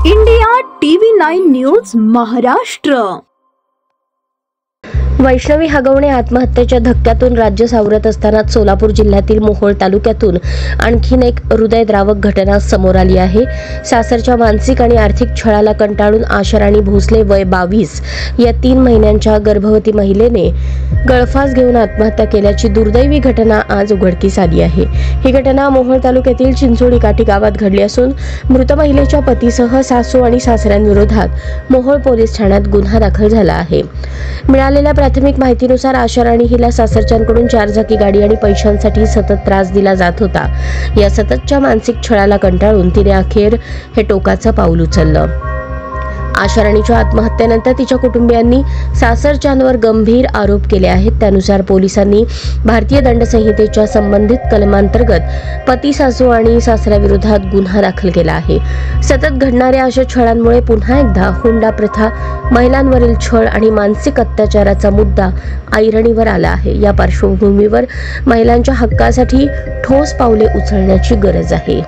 India TV 9 news Maharashtra. Vaishnavi Hagawane आत्महत्येच्या धक्क्यातून राज्य सावरत असताना सोलापूर जिल्ह्यातील मोहोळ तालुक्यातून आणखीन एक हृदयद्रावक घटना समोर आली आहे। सासरच्या मानसिक आणि आर्थिक छळाला कंटाळून आशाराणी भोसले वय 22 या 3 महिन्यांच्या गर्भवती महिलेने गळफास घेऊन आत्महत्या केल्याची दुर्दैवी घटना आज उघडकीस आली आहे। ही घटना मोहोळ तालुक्यातील चिंचोडी काठी गावात घडली असून मृत महिलेच्या पतीसह सासू आणि सासऱ्यांविरोधात मोहोळ पोलीस ठाण्यात गुन्हा दाखल झाला आहे। मिळालेल्या प्राथमिक माहितीनुसार आशाराणी हिला सासरच्यांकडून 4 चाकी गाडी आणि पैशांसाठी सतत त्रास दिला जात होता। या सततच्या मानसिक छळाला कंटाळून तिने अखेर हे टोकाचं पाऊल उचललं। आशाराणीच्या आत्महत्येनंतर तिच्या कुटुंबियांनी सासरच्यांवर गंभीर आरोप केले आहेत। त्यानुसार पोलिसांनी भारतीय दंड संहितेच्या संबंधित कलमांतर्गत पती, सासू आणि सासऱ्याविरोधात गुन्हा दाखल केला आहे। सतत घडणाऱ्या अशा छळांमुळे पुन्हा एकदा हुंडा प्रथा, महिलांवरील छळ आणि मानसिक अत्याचाराचा मुद्दा ऐरणीवर आला आहे। या पार्श्वभूमीवर महिलांच्या हक्कासाठी ठोस पावले उचलण्याची गरज आहे।